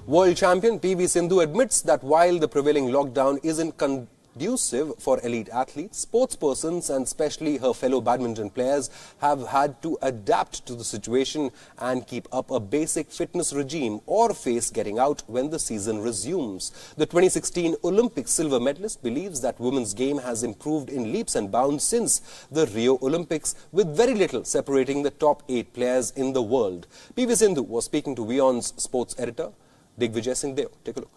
World champion PV Sindhu admits that while the prevailing lockdown isn't conducive for elite athletes, sportspersons and especially her fellow badminton players have had to adapt to the situation and keep up a basic fitness regime or face getting out when the season resumes. The 2016 Olympics silver medalist believes that women's game has improved in leaps and bounds since the Rio Olympics, with very little separating the top 8 players in the world. PV Sindhu was speaking to WION's sports editor, Digvijay Singh Deo. Take a look.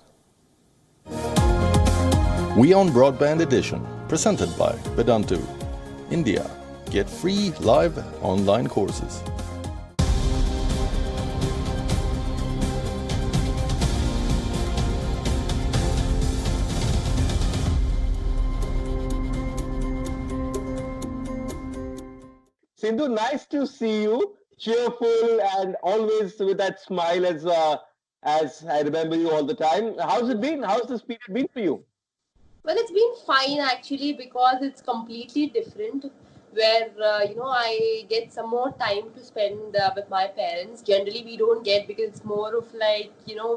WION Broadband Edition, presented by Vedanta. India. Get free live online courses. Sindhu, nice to see you. Cheerful and always with that smile as I remember you all the time. How's it been? How's this period been for you? Well, it's been fine actually, because it's completely different where, I get some more time to spend with my parents. Generally, we don't get, because it's more of like,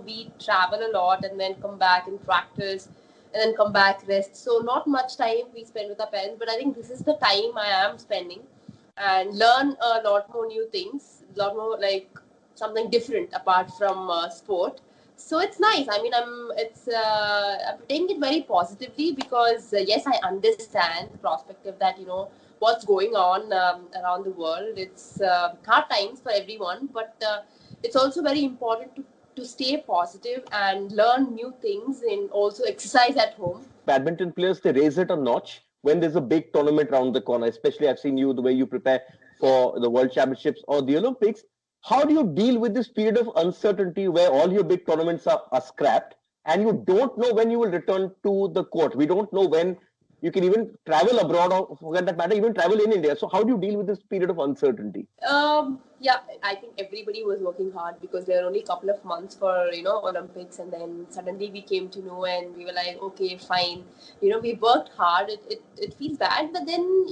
we travel a lot and then come back and practice and then come back, rest. So not much time we spend with our parents, but I think this is the time I am spending and learn a lot more new things, a lot more like something different apart from sport. So it's nice. I mean, I'm taking it very positively because yes, I understand the perspective that what's going on around the world. It's hard times for everyone, but it's also very important to stay positive and learn new things and also exercise at home. Badminton players, they raise it a notch when there's a big tournament around the corner. Especially, I've seen you the way you prepare for the World Championships or the Olympics. How do you deal with this period of uncertainty where all your big tournaments are scrapped and you don't know when you will return to the court? We don't know when you can even travel abroad, or for that matter, even travel in India. So how do you deal with this period of uncertainty? Yeah, I think everybody was working hard because there were only a couple of months for, Olympics, and then suddenly we came to know and we were like, okay, fine. We worked hard. It feels bad, but then,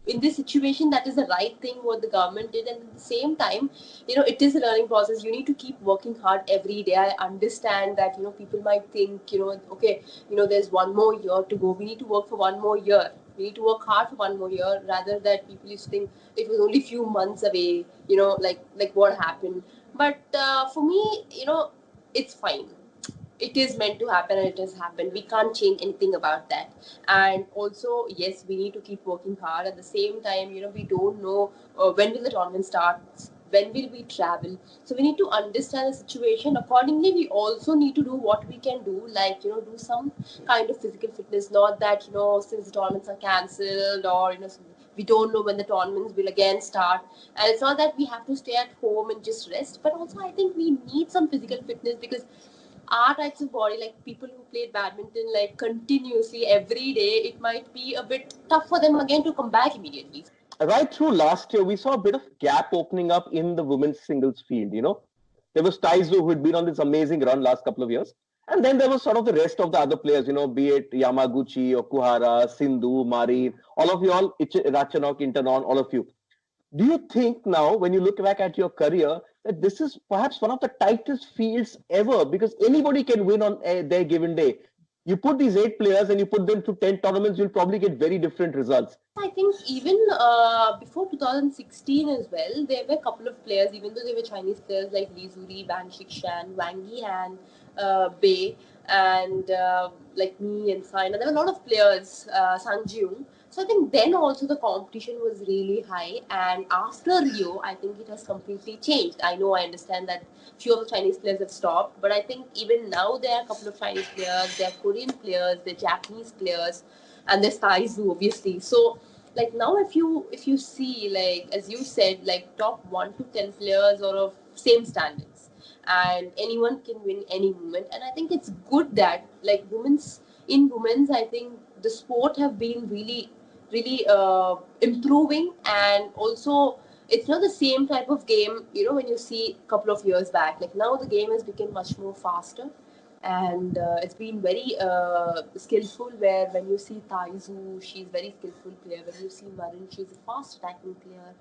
in this situation, that is the right thing what the government did, and at the same time, it is a learning process. You need to keep working hard every day. I understand that people might think okay, there's one more year to go. We need to work for one more year. We need to work hard for one more year, rather that people used to think it was only few months away. Like what happened. But for me, it's fine. It is meant to happen and it has happened. We can't change anything about that. And also, yes, we need to keep working hard. At the same time, we don't know when will the tournament start, when will we travel. So we need to understand the situation. Accordingly, we also need to do what we can do, like, do some kind of physical fitness. Not that, since the tournaments are cancelled or, we don't know when the tournaments will again start. And it's not that we have to stay at home and just rest, but also I think we need some physical fitness, because our types of body, like people who played badminton like continuously every day, it might be a bit tough for them again to come back immediately. Right through last year, we saw a bit of gap opening up in the women's singles field. There was Taizu, who had been on this amazing run last couple of years. And then there was sort of the rest of the other players, be it Yamaguchi, Okuhara, Sindhu, Mari, all of you all, Ratchanok, Intanon, all of you. Do you think now, when you look back at your career, that this is perhaps one of the tightest fields ever, because anybody can win on their given day? You put these 8 players and you put them to 10 tournaments, you'll probably get very different results. I think even before 2016 as well, there were a couple of players, even though they were Chinese players like Li Zuri, Ban Shikshan, Wang Yihan, Bei, and like me and Saina. There were a lot of players, Sang Jiung. So I think then also the competition was really high, and after Rio, I think it has completely changed. I understand that few of the Chinese players have stopped, but I think even now there are a couple of Chinese players, there are Korean players, there are Japanese players, and there's Taizu, obviously. So like now, if you see, like as you said, like top 1 to 10 players are of same standards, and anyone can win any moment. And I think it's good that like women's, I think the sport have been really improving, and also it's not the same type of game when you see a couple of years back. Like now the game has become much more faster, and it's been very skillful, where when you see Taizu, she's very skillful player. When you see Marin, she's a fast attacking player.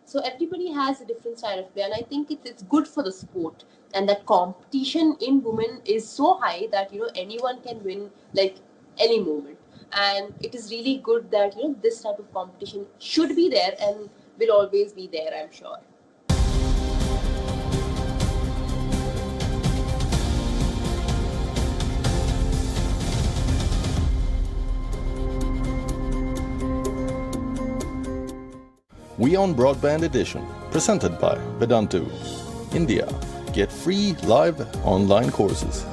So everybody has a different style of play, and I think it's good for the sport. And that competition in women is so high that anyone can win like any moment. And it is really good that this type of competition should be there and will always be there, I'm sure. We on Broadband Edition, presented by Vedantu. India. Get free live online courses.